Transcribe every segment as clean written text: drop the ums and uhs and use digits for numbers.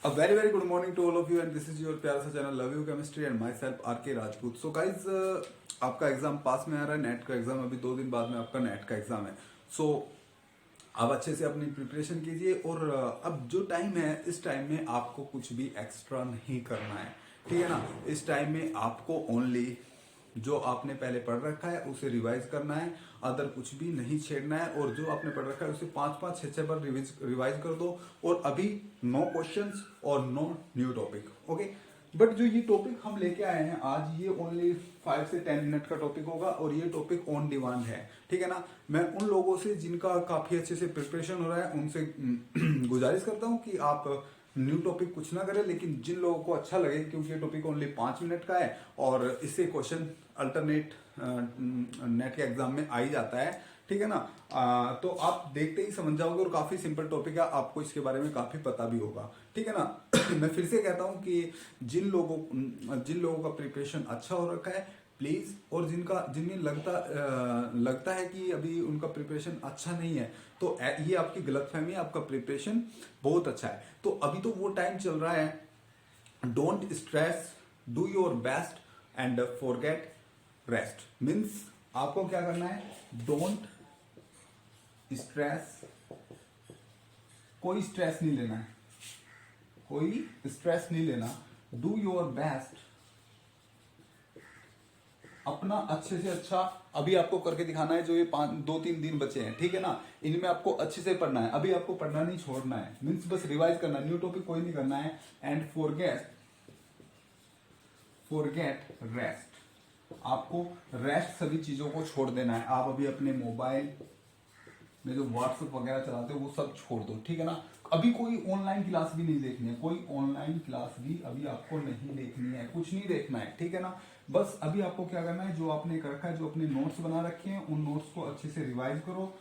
A very very good morning to all of you and this is your प्यारा सा channel love you chemistry and myself R K Rajput. So guys आपका exam पास में आ रहा है, नेट का एग्जाम अभी 2 दिन बाद में आपका नेट का एग्जाम है। सो आप अच्छे से अपनी प्रिपरेशन कीजिए और अब जो टाइम है इस टाइम में आपको कुछ भी एक्स्ट्रा नहीं करना है, ठीक है ना। इस टाइम में आपको ओनली जो आपने पहले पढ़ रखा है उसे रिवाइज करना है, अदर कुछ भी नहीं छेड़ना है। और जो आपने पढ़ रखा है उसे 5-5 6-6 बार रिवाइज कर दो। और अभी नो क्वेश्चंस और no new topic, okay. But जो ये टॉपिक हम लेके आए हैं आज, ये ओनली 5 से 10 मिनट का टॉपिक होगा और ये टॉपिक ऑन डिमांड है, ठीक है ना। मैं उन लोगों से जिनका काफी अच्छे से प्रिपरेशन हो रहा है उनसे गुजारिश करता हूँ कि आप न्यू टॉपिक कुछ ना करें, लेकिन जिन लोगों को अच्छा लगे, क्योंकि ये टॉपिक ओनली 5 मिनट का है और इससे क्वेश्चन अल्टरनेट नेट के एग्जाम में आ ही जाता है, ठीक है ना। तो आप देखते ही समझ जाओगे और काफी सिंपल टॉपिक है, आपको इसके बारे में काफी पता भी होगा, ठीक है ना। मैं फिर से कहता हूँ कि जिन लोगों का प्रिपरेशन अच्छा हो रखा है प्लीज, और जिन्हें लगता है कि अभी उनका प्रिपरेशन अच्छा नहीं है, तो ये आपकी गलतफहमी है, आपका प्रिपरेशन बहुत अच्छा है। तो अभी तो वो टाइम चल रहा है, don't stress, do your best and forget rest. Means आपको क्या करना है, डोंट स्ट्रेस, कोई स्ट्रेस नहीं लेना है, कोई स्ट्रेस नहीं लेना। डू योर बेस्ट, अपना अच्छे से अच्छा अभी आपको करके दिखाना है। जो ये 2-3 दिन बचे हैं, ठीक है ना, इनमें आपको अच्छे से पढ़ना है। अभी आपको पढ़ना नहीं छोड़ना है, मीन्स बस रिवाइज करना है, न्यू टॉपिक कोई नहीं करना है। एंड फॉरगेट रेस्ट, आपको रेस्ट सभी चीजों को छोड़ देना है। आप अभी अपने मोबाइल में जो व्हाट्सएप वगैरह चलाते हो वो सब छोड़ दो, ठीक है ना। अभी कोई ऑनलाइन क्लास भी नहीं देखनी है, कोई ऑनलाइन क्लास भी अभी आपको नहीं देखनी है, कुछ नहीं देखना है, ठीक है ना। बस अभी आपको क्या करना है, जो आपने कर रखा है, जो अपने नोट्स बना रखे हैं, उन नोट्स को अच्छे से रिवाइज करो,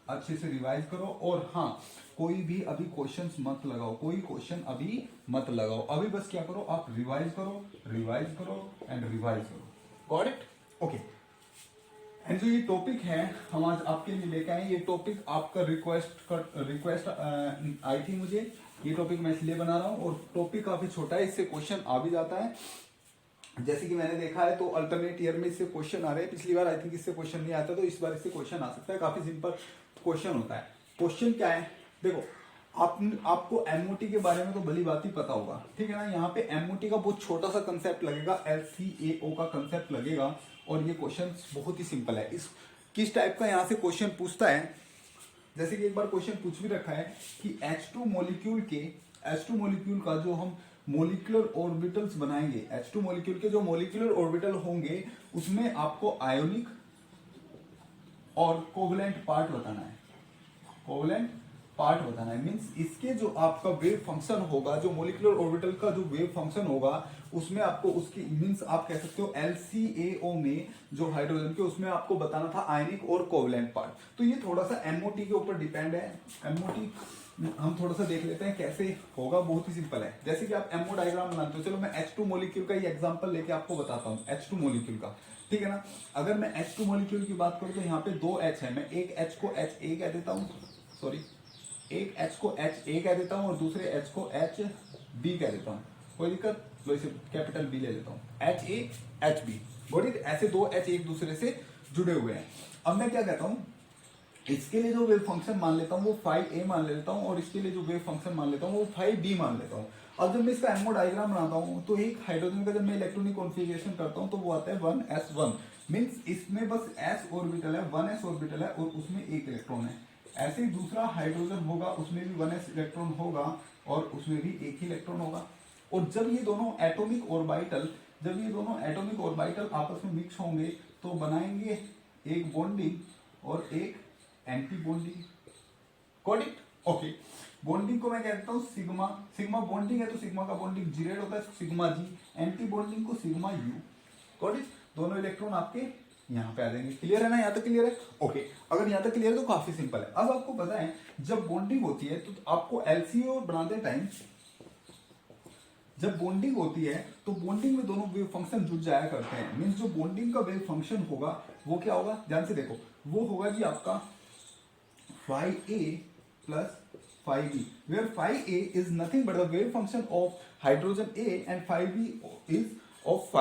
अच्छे से रिवाइज करो। और हाँ, कोई भी अभी क्वेश्चंस मत लगाओ, कोई क्वेश्चन अभी मत लगाओ। अभी बस क्या करो, आप रिवाइज करो, रिवाइज करो एंड रिवाइज करो। Got it? ओके। एंड जो ये टॉपिक है हम आज आपके लिए लेके आए, ये टॉपिक आपका रिक्वेस्ट आई थी मुझे, ये टॉपिक मैं इसलिए बना रहा हूँ। और टॉपिक काफी छोटा है, इससे क्वेश्चन आ भी जाता है। जैसे कि मैंने देखा है तो अल्टरनेट ईयर में इससे क्वेश्चन आ रहे हैं। पिछली बार आई थिंक इससे क्वेश्चन नहीं आता, तो इस बार इससे क्वेश्चन आ सकता है। काफी सिंपल क्वेश्चन होता है। क्वेश्चन क्या है, देखो आपको एमओटी के बारे में तो भली बात ही पता होगा, ठीक है ना। यहाँ पे एमओटी का बहुत छोटा सा कंसेप्ट लगेगा, एलसीएओ का कंसेप्ट लगेगा। और ये क्वेश्चन बहुत ही सिंपल है। इस किस टाइप का यहाँ से क्वेश्चन पूछता है, जैसे कि एक बार क्वेश्चन पूछ भी रखा है कि H2 मॉलिक्यूल का जो हम मोलिकुलर ऑर्बिटल्स बनाएंगे, H2 मॉलिक्यूल के जो मोलिकुलर ऑर्बिटल होंगे उसमें आपको आयोनिक और कोवलेंट पार्ट बताना है, कोवलेंट पार्ट बताना है। मींस इसके जो आपका वेव फंक्शन होगा, जो मोलिकुलर ऑर्बिटल का जो वेव फंक्शन होगा उसमें आपको उसकी मींस आप कह सकते हो एलसीएओ में जो हाइड्रोजन के, उसमें आपको बताना था आयनिक और कोवलेंट पार्ट। तो ये थोड़ा सा एमओटी के ऊपर डिपेंड है। एमओटी हम थोड़ा सा देख लेते हैं कैसे होगा, बहुत ही सिंपल है। जैसे कि आप एमओ डायग्राम बनाते हो, चलो मैं H2 मॉलिक्यूल का ये एग्जांपल लेके आपको बताता हूँ, H2 मॉलिक्यूल का, ठीक है ना। अगर मैं H2 मॉलिक्यूल की बात करूं तो यहाँ पे 2 H है, मैं एक H को HA कह देता हूँ, सॉरी, एक H को HA कह देता हूँ और दूसरे H को HB कह देता हूँ, कोई दिक्कत, लो इसे कैपिटल B ले लेता हूँ, HA HB, गॉट इट। ऐसे 2 H एक दूसरे से जुड़े हुए हैं। अब मैं क्या कहता हूँ, इसके लिए जो वेव फंक्शन मान लेता हूँ वो 5a मान लेता हूँ, और इसके लिए जो वेव फंक्शन मान लेता हूँ वो 5b मान लेता हूँ। अब जब मैं इसका एमओ डायग्राम बनाता हूँ तो एक हाइड्रोजन का जब मैं इलेक्ट्रॉनिक कॉन्फ़िगरेशन करता हूँ तो वो आता है 1s1। मींस इसमें बस s ऑर्बिटल है, 1s ऑर्बिटल है और उसमें एक इलेक्ट्रॉन है। ऐसे ही दूसरा हाइड्रोजन होगा, उसमें भी 1s इलेक्ट्रॉन होगा और उसमें भी एक ही इलेक्ट्रॉन होगा। और जब ये दोनों एटॉमिक ऑर्बिटल आपस में मिक्स होंगे तो बनाएंगे एक बॉन्डिंग और एक anti bonding, got it? Okay. Bonding को मैं कहता हूं सिग्मा, सिग्मा बॉन्डिंग है तो सिग्मा का बॉन्डिंग जीरेड होता है, सिग्मा जी। एंटी बॉन्डिंग को सिग्मा यू, गॉट इट? दोनों इलेक्ट्रॉन आपके यहाँ पे आ जाएंगे। क्लियर है ना, यहाँ तक क्लियर है? ओके। अगर यहाँ तक क्लियर है तो काफी सिंपल है। अब आपको पता है जब बॉन्डिंग होती है तो आपको एलसीओ बनाते टाइम, जब बॉन्डिंग होती है तो बॉन्डिंग में दोनों वेव फंक्शन जुड़ जाया करते हैं। मीन्स जो बॉन्डिंग का वेव फंक्शन होगा वो क्या होगा, ध्यान से देखो, वो होगा जी आपका 5a plus phi b, where phi a is nothing but the wave function of hydrogen A and phi b is of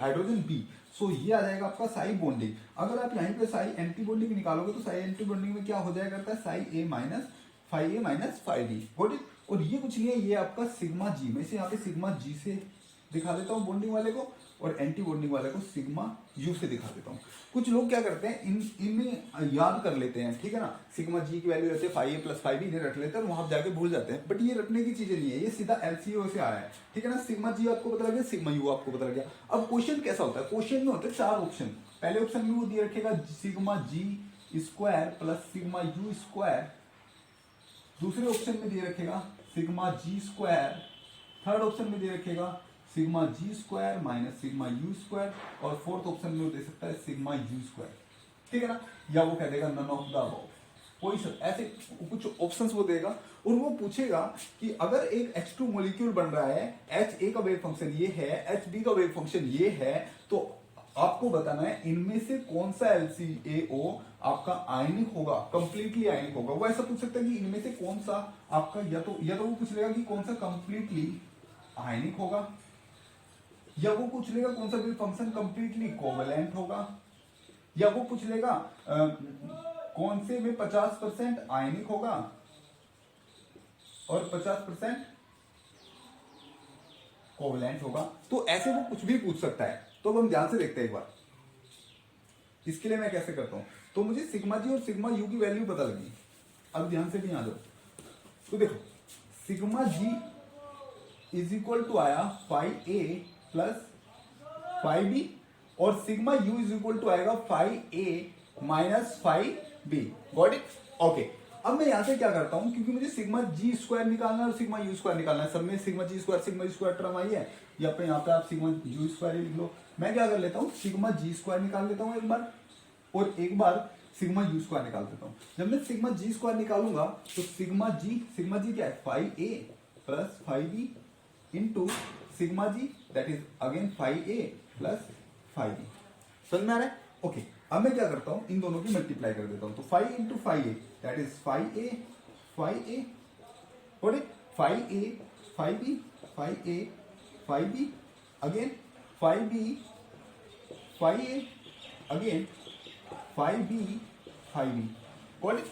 hydrogen B. सो ये आ जाएगा आपका साई बॉन्डिंग। अगर आप यहीं पे साई एंटी बॉन्डिंग निकालोगे तो साई एंटी बॉन्डिंग में क्या हो जाएगा करता है psi A minus phi D. Got it. और ये कुछ नहीं है, ये आपका सिग्मा जी, मैं इसे यहाँ पे सिग्मा जी से दिखा देता हूँ बॉन्डिंग वाले को, और एंटी बॉन्डिंग वाले को सिग्मा यू से दिखा देता हूँ। कुछ लोग क्या करते हैं, इनमें याद कर लेते हैं, ठीक है ना, सिग्मा जी की वैल्यू रहती है phi A plus phi B, इन्हें रख लेते हैं और वहां जाके भूल जाते हैं। बट ये रखने की चीजें नहीं है, ये सीधा एलसीओ से आया है, ठीक है ना। सिग्मा जी आपको पता लग गया, सिग्मा यू आपको पता लग गया। अब क्वेश्चन कैसा होता है, क्वेश्चन में होते हैं 4 ऑप्शन। पहले ऑप्शन में वो दिए रखेगा sigma G square plus sigma U square, दूसरे ऑप्शन में दिए रखेगा sigma G square, third option में दिए रखेगा sigma G square minus sigma U square, और फोर्थ ऑप्शन में वो दे सकता है सिग्मा यू स्क्वायर, ठीक है ना। या वो कह देगा नन ऑफ द अबव, कोई ऐसे कुछ ऑप्शंस वो देगा। और वो पूछेगा कि अगर एक H2 मॉलिक्यूल बन रहा है, HA का वेव फंक्शन ये है, HB का वेव फंक्शन ये है, तो आपको बताना है इनमें से कौन सा LCAO आपका आयनिक होगा, कंप्लीटली आयनिक होगा। वो ऐसा पूछ सकता है कि इनमें से कौन सा आपका या तो वो पूछ लेगा कि कौन सा कंप्लीटली आयनिक होगा, या वो पूछ लेगा कौन सा वेव फंक्शन कंप्लीटली कोवेलेंट होगा, या वो पूछ लेगा कौन से में 50% आयनिक होगा और 50% कोवेलेंट होगा। तो ऐसे वो कुछ भी पूछ सकता है। तो अब हम ध्यान से देखते हैं एक बार, इसके लिए मैं कैसे करता हूं। तो मुझे सिग्मा जी और सिग्मा यू की वैल्यू पता लगी, अब ध्यान से भी आ जाओ। तो देखो sigma G is equal to आया phi A plus phi B, और sigma U is equal to आएगा phi A minus phi B. Got it. Okay, अब मैं यहां से क्या करता हूं, क्योंकि मुझे सिग्मा जी स्क्वायर निकालना है और सिग्मा यू स्क्वायर निकालना है, सब में sigma G square sigma U square term आई है, या पे यहाँ पे आप सिग्मा यू स्क्वायर लिख लो। मैं क्या कर लेता हूँ, सिग्मा जी स्क्वायर निकाल लेता हूँ एक बार, और एक बार सिग्मा यू स्क्वायर निकाल देता हूँ। जब मैं सिग्मा जी स्क्वायर निकालूंगा तो सिग्मा जी क्या है, phi A plus phi B into sigma G that is again phi A plus phi B. समझ में आ रहा है। ओके, अब मैं क्या करता हूं, इन दोनों की मल्टीप्लाई कर देता हूं। तो phi into phi A that is phi A और phi A phi B again phi B phi A again phi B. Got it.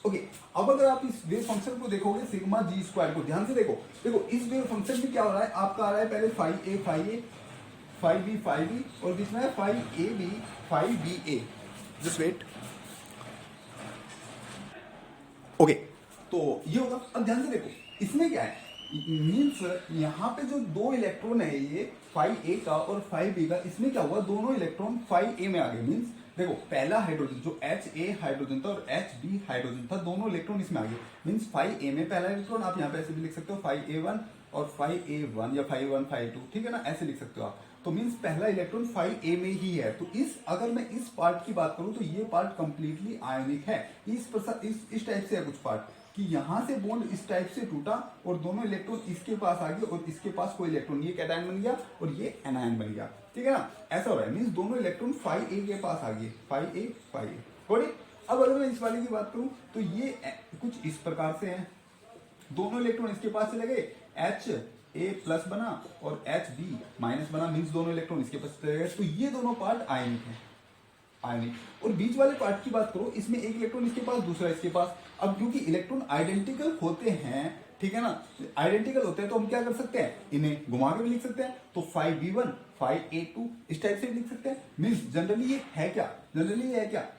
Okay, अब अगर आप इस वेव फंक्शन को देखोगे सिग्मा जी स्क्वायर को, ध्यान से देखो इस वेव फंक्शन में क्या हो रहा है, आपका आ रहा है पहले फाई ए फाई बी और बीच में है phi B A. Just wait. Okay, तो ये होगा। अब ध्यान से देखो इसमें क्या है, मीन्स यहाँ पे जो 2 इलेक्ट्रॉन है ये फाई ए का और फाई बी का, इसमें क्या हुआ, दोनों इलेक्ट्रॉन फाई ए में आ गए। मीन्स देखो पहला हाइड्रोजन जो HA हाइड्रोजन था और HB हाइड्रोजन था, दोनों इलेक्ट्रॉन इसमें आ गए। मीन्स फाई ए में पहला इलेक्ट्रॉन, आप यहाँ पे ऐसे भी लिख सकते हो फाई A1 और फाई A1 या फाई 1 फाई 2, ठीक है ना, ऐसे लिख सकते हो आप। तो मीन्स पहला इलेक्ट्रॉन फाई ए में ही है। तो अगर मैं इस पार्ट की बात करूं तो ये पार्ट कंप्लीटली आयनिक है। इस टाइप से है कुछ पार्ट कि यहां से बॉन्ड इस टाइप से टूटा और दोनों इलेक्ट्रॉन इसके पास आ गए और इसके पास कोई इलेक्ट्रॉन, ये कैटायन बन गया और ये एनायन बन गया, ठीक है ना, ऐसा हो रहा है। मीन्स दोनों इलेक्ट्रॉन फाई ए के पास आ गए, फाई ए। अब अगर मैं इस वाले की बात करूं तो ये कुछ इस प्रकार से है, दोनों इलेक्ट्रॉन इसके पास चले गए, HA प्लस बना और HB माइनस बना, मीन्स दोनों इलेक्ट्रॉन इसके पास चले गए। तो ये दोनों पार्ट आयनिक है, आयनिक। और बीच वाले पार्ट की बात करो, इसमें एक इलेक्ट्रॉन इसके पास दूसरा इसके पास। अब क्योंकि इलेक्ट्रॉन आइडेंटिकल होते हैं, ठीक है ना, आइडेंटिकल होते हैं, तो हम क्या कर सकते हैं, इन्हें घुमा के भी लिख सकते हैं। तो फाई B1 फाई A2 इस टाइप से भी लिख सकते हैं। मीन्स जनरली ये है क्या,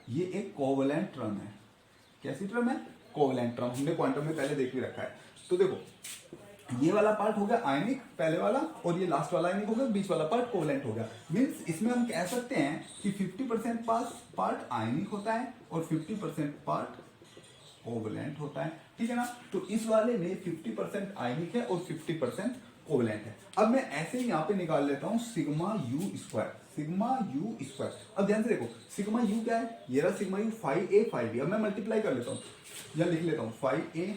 ये एक कोवेलेंट टर्म है। कैसी टर्म है, कोवेलेंट टर्म। हमने क्वांटम में पहले देख भी रखा है। तो देखो ये वाला पार्ट हो गया आयनिक पहले वाला, और ये लास्ट वाला आयनिक हो गया, बीच वाला पार्ट कोवेलेंट हो गया। मीन्स इसमें हम कह सकते हैं कि 50% पार्ट आयनिक होता है और 50% पार्ट कोवेलेंट होता है, ठीक है ना। तो इस वाले में 50% आयनिक है और 50% कोवेलेंट है। अब मैं ऐसे ही यहाँ पे निकाल लेता हूँ सिग्मा यू स्क्वायर। अब ध्यान से देखो सिग्मा यू क्या है, ये रहा sigma U phi A phi B. अब मैं मल्टीप्लाई कर लेता हूँ या लिख लेता हूँ phi A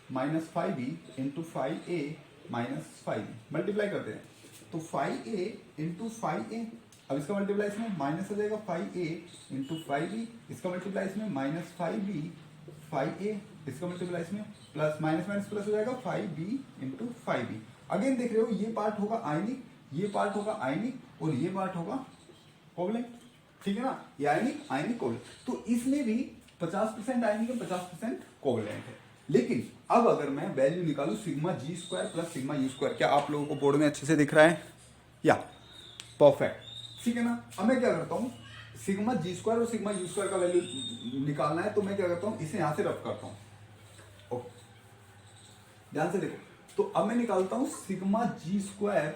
minus phi B into phi A minus phi B, multiply करते हैं। तो phi A into phi A, अब इसका मल्टीप्लाई इसमें माइनस हो जाएगा phi A into phi B, इसका मल्टीप्लाई इसमें माइनस फाई बी 5a, इसका मल्टीप्लाई इसमें प्लस माइनस माइनस प्लस हो जाएगा 5b इंटू 5b। अगेन देख रहे हो ये पार्ट होगा आयनिक, ये पार्ट होगा आयनिक और ये पार्ट होगा कोवलेंट, ठीक है ना, ये आयनिक आयनिक कोवलेंट। तो इसमें भी 50% आयनिक है 50% कोवलेंट है। लेकिन अब अगर मैं वैल्यू निकालू sigma G square plus sigma U square, क्या आप लोगों को बोर्ड में अच्छे से दिख रहा है? या परफेक्ट, ठीक है ना। अब मैं क्या करता हूँ, सिग्मा जी स्क्वायर और सिग्मा यू स्क्वायर का वैल्यू निकालना है, तो मैं क्या करता हूँ, इसे यहां से रफ करता हूँ। ओके, ध्यान से देखो, तो अब मैं निकालता हूं sigma G square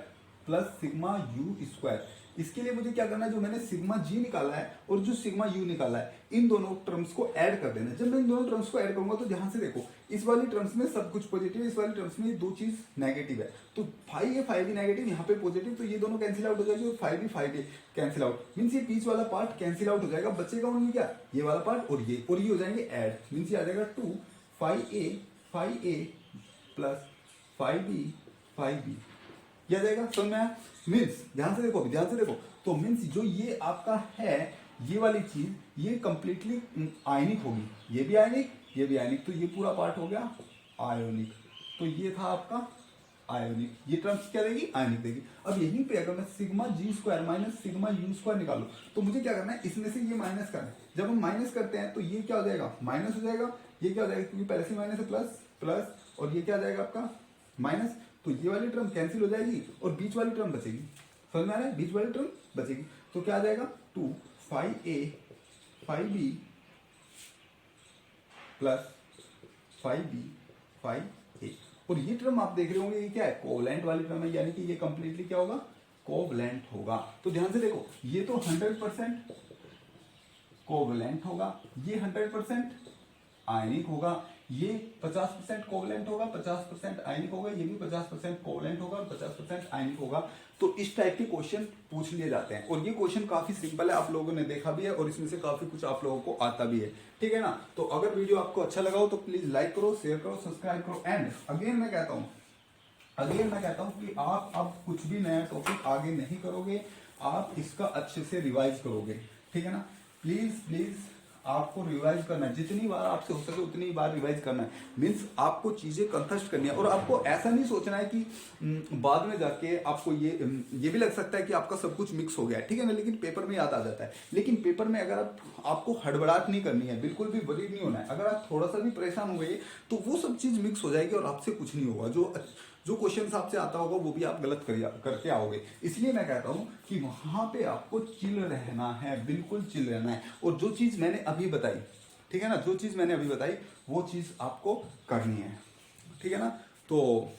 plus sigma U square. इसके लिए मुझे क्या करना है, जो मैंने सिग्मा जी निकाला है और जो सिग्मा यू निकाला है, इन दोनों टर्म्स को ऐड कर देना है। जब मैं इन दोनों टर्म्स को ऐड करूंगा तो ध्यान से देखो, इस वाली टर्म्स में सब कुछ पॉजिटिव है, इस वाली टर्म्स में ये दो चीज नेगेटिव है। तो 5a नेगेटिव, यहाँ पे पॉजिटिव, तो ये दोनों कैंसिल आउट हो जाएगी और 5b कैंसिल आउट, मीन्स ये बीच वाला पार्ट कैंसिल आउट हो जाएगा। बचेगा उनमें क्या, ये वाला पार्ट और ये हो जाएंगे ऐड, मीन्स ये आ जाएगा 2 5a प्लस 5b यह जाएगा। समझ में आया? मीन्स ध्यान से देखो, ध्यान से देखो, तो मीन्स जो ये आपका है, ये वाली चीज ये कंप्लीटली आयनिक होगी, ये भी आयनिक ये भी आयनिक, तो ये पूरा पार्ट हो गया आयोनिक। तो ये था आपका आयोनिक, ये टर्म्स क्या देगी, आयनिक देगी। अब यहीं पे अगर मैं sigma G square minus sigma U square निकालू, तो मुझे क्या करना है, इसमें से ये माइनस करना है। जब हम माइनस करते हैं तो ये क्या हो जाएगा, माइनस हो जाएगा, ये क्या हो जाएगा, क्योंकि पहले से माइनस है प्लस प्लस, और ये क्या आ जाएगा आपका माइनस, तो ये वाली टर्म कैंसिल हो जाएगी और बीच वाली टर्म बचेगी। समझ में आ रहा है, बीच वाली टर्म बचेगी। तो क्या आ जाएगा 2 5a 5b plus 5b 5a, और ये टर्म आप देख रहे होंगे ये क्या है, कोवलेंट वाली टर्म है, यानी कि ये कंप्लीटली क्या होगा, कोवलेंट होगा। तो ध्यान से देखो, ये तो 100% कोवलेंट होगा, ये 100% आयनिक होगा, ये 50% कोवलेंट होगा, 50% आयनिक होगा, ये भी 50% कोवलेंट होगा और 50% आयनिक होगा। तो इस टाइप के क्वेश्चन पूछ लिए जाते हैं, और ये क्वेश्चन काफी सिंपल है, आप लोगों ने देखा भी है और इसमें से काफी कुछ आप लोगों को आता भी है, ठीक है ना। तो अगर वीडियो आपको अच्छा लगा हो तो प्लीज लाइक करो, शेयर करो, सब्सक्राइब करो। एंड अगेन मैं कहता हूं कि आप अब कुछ भी नया टॉपिक आगे नहीं करोगे, आप इसका अच्छे से रिवाइज करोगे, ठीक है ना। प्लीज आपको रिवाइज करना है, जितनी बार आपसे हो सके उतनी बार रिवाइज करना है। मीन्स आपको चीजें कंठस्थ करनी है, और आपको ऐसा नहीं सोचना है कि बाद में जाके आपको ये भी लग सकता है कि आपका सब कुछ मिक्स हो गया है, ठीक है ना, लेकिन पेपर में याद आ जाता है। लेकिन पेपर में अगर आपको हड़बड़ाहट नहीं करनी है, बिल्कुल भी वरीड नहीं होना है। अगर आप थोड़ा सा भी परेशान हो गए तो वो सब चीज मिक्स हो जाएगी और आपसे कुछ नहीं होगा। जो क्वेश्चन आपसे आता होगा वो भी आप गलत करके आओगे। इसलिए मैं कहता हूं कि वहां पे आपको चिल रहना है, बिल्कुल चिल रहना है। और जो चीज मैंने अभी बताई, ठीक है ना, जो चीज मैंने अभी बताई वो चीज आपको करनी है, ठीक है ना। तो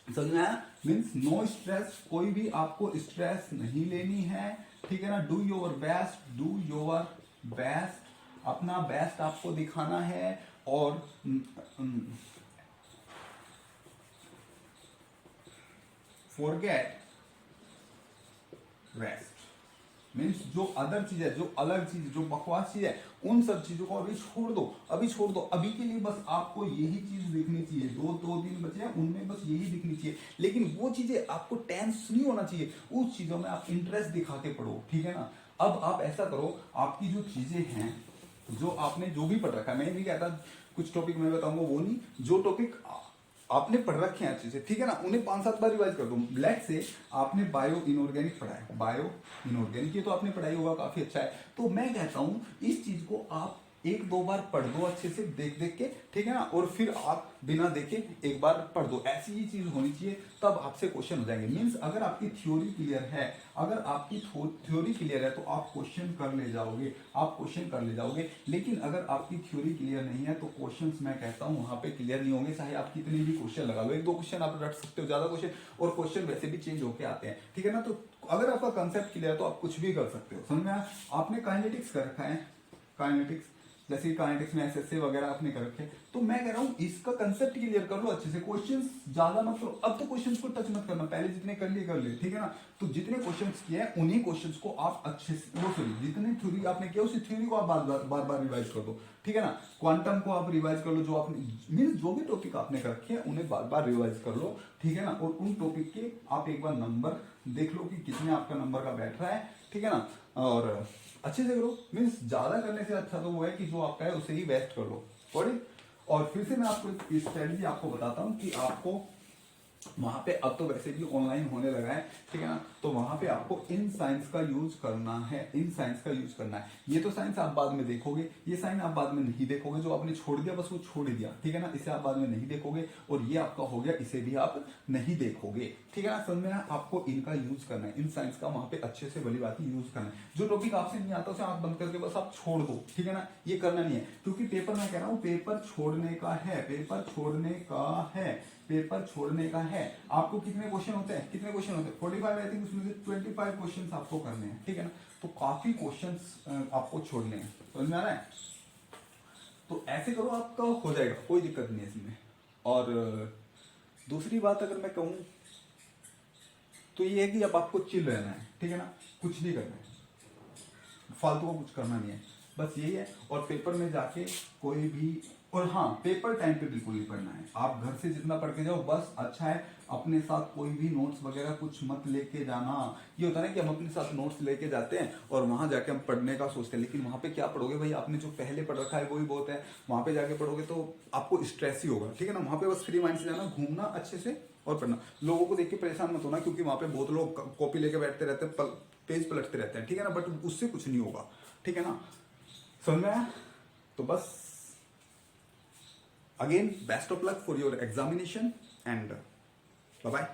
समझ में आया, मीन्स नो स्ट्रेस, कोई भी आपको स्ट्रेस नहीं लेनी है, ठीक है ना। डू योर बेस्ट, अपना बेस्ट आपको दिखाना है। और फॉरगेट रेस्ट, मीन्स जो अदर चीज है, जो अलग चीज, जो बकवास चीज है, उन सब चीजों को अभी छोड़ दो, अभी के लिए बस आपको यही चीज देखनी चाहिए। दो दिन बचे हैं, उनमें बस यही दिखनी चाहिए। लेकिन वो चीजें आपको टेंस नहीं होना चाहिए, उस चीजों में आप इंटरेस्ट दिखा के पढ़ो, ठीक है ना। अब आप ऐसा करो, आपकी जो चीजें हैं, जो आपने जो भी पढ़ रखा है, मैं नहीं कहता कुछ टॉपिक मैं बताऊंगा वो नहीं, जो टॉपिक आपने पढ़ रखे हैं अच्छे से, ठीक है ना, उन्हें 5-7 बार रिवाइज कर दो। लेट से आपने बायो इनऑर्गेनिक पढ़ा है, बायो इनऑर्गेनिक ये तो आपने पढ़ाई होगा, काफी अच्छा है। तो मैं कहता हूं इस चीज को आप 1-2 बार पढ़ दो अच्छे से, देख के, ठीक है ना, और फिर आप बिना देखे एक बार पढ़ दो। ऐसी ही चीज होनी चाहिए, तब आपसे क्वेश्चन हो जाएंगे। मीन्स अगर आपकी थ्योरी क्लियर है, तो आप क्वेश्चन कर ले जाओगे, लेकिन अगर आपकी थ्योरी क्लियर नहीं है तो क्वेश्चंस मैं कहता हूं वहां पे क्लियर नहीं होंगे, चाहे आप कितने भी क्वेश्चन लगा लो। 1-2 क्वेश्चन आप रट सकते हो, ज्यादा क्वेश्चन, और क्वेश्चन वैसे भी चेंज होके आते हैं, ठीक है ना। तो अगर आपका कंसेप्ट क्लियर है तो आप कुछ भी कर सकते हो। समझ में आया? आपने काइनेटिक्स कर रखा है, काइनेटिक्स जैसे काइनेटिक्स में एसएसए वगैरह आपने कर रखे, तो मैं कह रहा हूं इसका कंसेप्ट क्लियर कर लो अच्छे से, क्वेश्चंस ज्यादा मत करो। अब तो क्वेश्चंस को टच मत करना, पहले जितने कर लिए, ठीक है ना। तो जितने क्वेश्चंस किए हैं उन्हीं क्वेश्चंस को आप अच्छे से, जितनी थ्योरी आपने किया उसी थ्योरी को आप बार रिवाइज कर दो, ठीक है ना। क्वांटम को आप रिवाइज कर लो, जो आपने मीन्स जो भी टॉपिक आपने कर रखे हैं उन्हें बार रिवाइज कर लो, ठीक है ना। और उन टॉपिक के आप एक बार नंबर देख लो कि कितने आपका नंबर का बैठ रहा है, ठीक है ना। और अच्छे से करो, मीन्स ज्यादा करने से अच्छा तो वो है कि जो आपका है उसे ही बेस्ट कर लो, और फिर से मैं आपको एक स्ट्रेटजी आपको बताता हूँ कि आपको वहां पे अब तो वैसे भी ऑनलाइन होने लगा है, ठीक है ना, तो वहां पे आपको इन साइंस का यूज करना है, इन साइंस का यूज करना है। ये तो साइंस आप बाद में देखोगे, ये साइन आप बाद में नहीं देखोगे, जो आपने छोड़ दिया बस वो छोड़ दिया, ठीक है ना, इसे आप बाद में नहीं देखोगे, और ये आपका हो गया, इसे भी आप नहीं देखोगे, ठीक है ना, समझ में आया? आपको इनका यूज करना है, इन साइंस का वहां पे अच्छे से भली बात यूज करना है। जो टॉपिक आपसे नहीं आता उसे आप बंद करके बस आप छोड़ दो, ठीक है ना, ये करना नहीं है, क्योंकि पेपर मैं कह रहा हूं पेपर छोड़ने का है, पेपर छोड़ने का है, पेपर छोड़ने का है। आपको कितने क्वेश्चन होते हैं, कितने क्वेश्चन होते हैं 45, आई थिंक उसमें से 25 क्वेश्चन आपको करने हैं, ठीक है ना, तो काफी क्वेश्चन आपको छोड़ने हैं, समझ में आ रहा है? तो ऐसे करो, आपका हो जाएगा, कोई दिक्कत नहीं है इसमें। और दूसरी बात अगर मैं कहूं तो ये है कि अब आपको चिल रहना है, ठीक है ना, कुछ नहीं करना है, फालतू को कुछ करना नहीं है, बस यही है। और पेपर में जाके कोई भी, और हाँ, पेपर टाइम पे बिल्कुल नहीं पढ़ना है, आप घर से जितना पढ़ के जाओ बस अच्छा है। अपने साथ कोई भी नोट्स वगैरह कुछ मत लेके जाना। ये होता है ना कि हम अपने साथ नोट्स लेके जाते हैं और वहां जाके हम पढ़ने का सोचते हैं, लेकिन वहां पे क्या पढ़ोगे भाई, आपने जो पहले पढ़ रखा है वही बहुत है, वहां पे जाके पढ़ोगे तो आपको स्ट्रेस ही होगा, ठीक है ना। वहां पे बस फ्री माइंड से जाना, घूमना अच्छे से और पढ़ना। लोगों को देख के परेशान मत होना, क्योंकि वहां पे बहुत लोग कॉपी लेके बैठते रहते हैं, पेज पलटते रहते हैं, ठीक है ना, बट उससे कुछ नहीं होगा, ठीक है ना, समझ में आया? तो बस again best of luck for your examination and bye bye.